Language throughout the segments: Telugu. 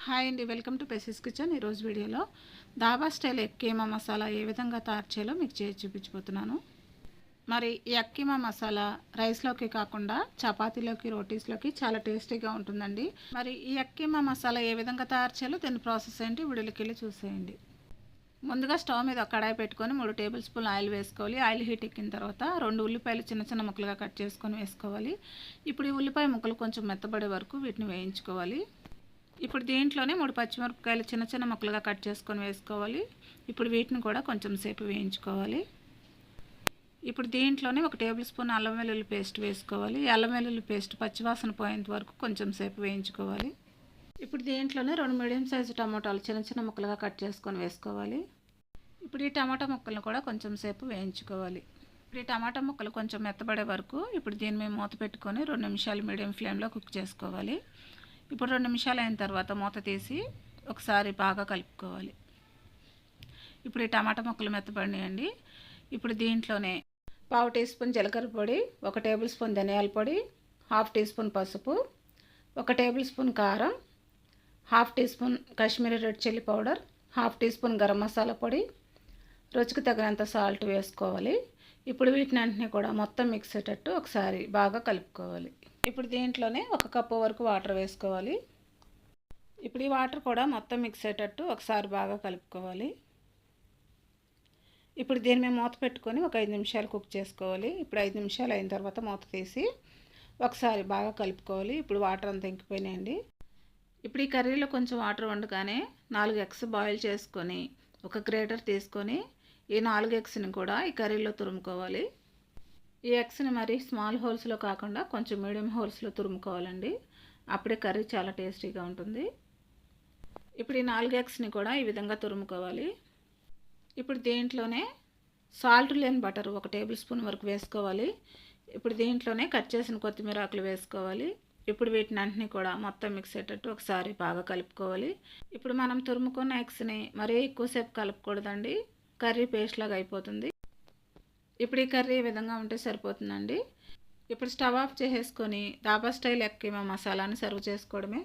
హాయ్ అండి, వెల్కమ్ టు పెసిస్ కిచెన్. ఈరోజు వీడియోలో దాబా స్టైల్ ఎగ్ కీమా మసాలా ఏ విధంగా తయారు చేయాలో మీకు చేసి చూపించబోతున్నాను. మరి ఈ ఎగ్ కీమా మసాలా రైస్లోకి కాకుండా చపాతీలోకి, రోటీస్లోకి చాలా టేస్టీగా ఉంటుందండి. మరి ఈ ఎగ్ కీమా మసాలా ఏ విధంగా తయారు చేయాలో దీని ప్రాసెస్ ఏంటి వీడియోలోకి వెళ్ళి చూసేయండి. ముందుగా స్టవ్ మీద ఒక కడాయి పెట్టుకొని 3 టేబుల్ స్పూన్ ఆయిల్ వేసుకోవాలి. ఆయిల్ హీట్ ఎక్కిన తర్వాత 2 ఉల్లిపాయలు చిన్న చిన్న ముక్కలుగా కట్ చేసుకొని వేసుకోవాలి. ఇప్పుడు ఈ ఉల్లిపాయ ముక్కలు కొంచెం మెత్తబడే వరకు వీటిని వేయించుకోవాలి. ఇప్పుడు దీంట్లోనే 3 పచ్చిమిరపకాయలు చిన్న చిన్న ముక్కలుగా కట్ చేసుకొని వేసుకోవాలి. ఇప్పుడు వీటిని కూడా కొంచెం సేపు వేయించుకోవాలి. ఇప్పుడు దీంట్లోనే 1 టేబుల్ స్పూన్ అల్లం వెల్లుల్లి పేస్ట్ వేసుకోవాలి. అల్లం వెల్లుల్లి పేస్ట్ పచ్చివాసన పోయేంత వరకు కొంచెం సేపు వేయించుకోవాలి. ఇప్పుడు దీంట్లోనే 2 మీడియం సైజు టమాటాలు చిన్న చిన్న ముక్కలుగా కట్ చేసుకొని వేసుకోవాలి. ఇప్పుడు ఈ టమాటా ముక్కలను కూడా కొంచెం సేపు వేయించుకోవాలి. ఇప్పుడు ఈ టమాటా ముక్కలు కొంచెం మెత్తబడే వరకు ఇప్పుడు దీని మీద మూత పెట్టుకొని 2 నిమిషాలు మీడియం ఫ్లేమ్లో కుక్ చేసుకోవాలి. ఇప్పుడు 2 నిమిషాలు అయిన తర్వాత మూత తీసి ఒకసారి బాగా కలుపుకోవాలి. ఇప్పుడు ఈ టమాటా ముక్కలు మెత్తబడినాయండి. ఇప్పుడు దీంట్లోనే 1/2 టీ స్పూన్ జీలకర్ర పొడి, 1 టేబుల్ స్పూన్ ధనియాల పొడి, 1/2 టీ స్పూన్ పసుపు, 1 టేబుల్ స్పూన్ కారం, 1/2 teaspoon Kashmiri red chilli powder, 1/2 teaspoon garam masala పొడి, రుచికి తగినంత సాల్ట్ వేసుకోవాలి. ఇప్పుడు వీటిని కూడా మొత్తం మిక్స్ అయ్యేటట్టు ఒకసారి బాగా కలుపుకోవాలి. ఇప్పుడు దీంట్లోనే 1 కప్పు వరకు వాటర్ వేసుకోవాలి. ఇప్పుడు ఈ వాటర్ కూడా మొత్తం మిక్స్ అయ్యేటట్టు ఒకసారి బాగా కలుపుకోవాలి. ఇప్పుడు దీని మీద మూత పెట్టుకొని ఒక 5 నిమిషాలు కుక్ చేసుకోవాలి. ఇప్పుడు 5 నిమిషాలు అయిన తర్వాత మూత తీసి ఒకసారి బాగా కలుపుకోవాలి. ఇప్పుడు వాటర్ అంతా ఇంకిపోయినాయండి. ఇప్పుడు ఈ కర్రీలో కొంచెం వాటర్ వండగానే 4 ఎగ్స్ బాయిల్ చేసుకొని ఒక గ్రేటర్ తీసుకొని ఈ 4 ఎగ్స్ని కూడా ఈ కర్రీలో తురుముకోవాలి. ఈ ఎగ్స్ని మరి స్మాల్ హోల్స్లో కాకుండా కొంచెం మీడియం హోల్స్లో తురుముకోవాలండి. అప్పుడే కర్రీ చాలా టేస్టీగా ఉంటుంది. ఇప్పుడు ఈ 4 ఎగ్స్ని కూడా ఈ విధంగా తురుముకోవాలి. ఇప్పుడు దీంట్లోనే సాల్ట్ లేని బటర్ 1 టేబుల్ స్పూన్ వరకు వేసుకోవాలి. ఇప్పుడు దీంట్లోనే కట్ చేసిన కొత్తిమీర ఆకులు వేసుకోవాలి. ఇప్పుడు వీటిని కూడా మొత్తం మిక్స్ అయ్యేటట్టు ఒకసారి బాగా కలుపుకోవాలి. ఇప్పుడు మనం తురుముకున్న ఎగ్స్ని మరీ ఎక్కువసేపు కలుపుకూడదండి, కర్రీ పేస్ట్ లాగా అయిపోతుంది. ఇప్పుడు ఈ కర్రీ ఈ విధంగా ఉంటే సరిపోతుందండి. ఇప్పుడు స్టవ్ ఆఫ్ చేసేసుకొని దాబా స్టైల్ ఎగ్ కీమా మసాలాని సర్వ్ చేసుకోవడమే.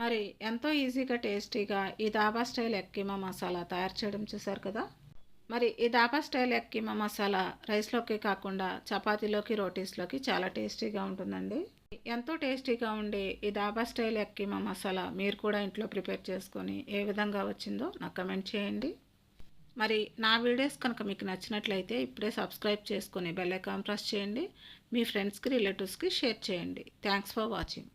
మరి ఎంతో ఈజీగా టేస్టీగా ఈ దాబా స్టైల్ ఎగ్ కీమా మసాలా తయారు చేయడం చూసారు కదా. మరి ఈ దాబా స్టైల్ ఎగ్ కీమా మసాలా రైస్లోకి కాకుండా చపాతీలోకి, రోటీస్లోకి చాలా టేస్టీగా ఉంటుందండి. ఎంతో టేస్టీగా ఉండే ఈ దాబా స్టైల్ ఎగ్ కీమా మసాలా మీరు కూడా ఇంట్లో ప్రిపేర్ చేసుకొని ఏ విధంగా వచ్చిందో నాకు కమెంట్ చేయండి. మరి నా వీడియోస్ కనుక మీకు నచ్చినట్లయితే ఇప్పుడే సబ్స్క్రైబ్ చేసుకొని బెల్ ఐకాన్ ప్రెస్ చేయండి. మీ ఫ్రెండ్స్కి, రిలేటివ్స్కి షేర్ చేయండి. Thanks for watching.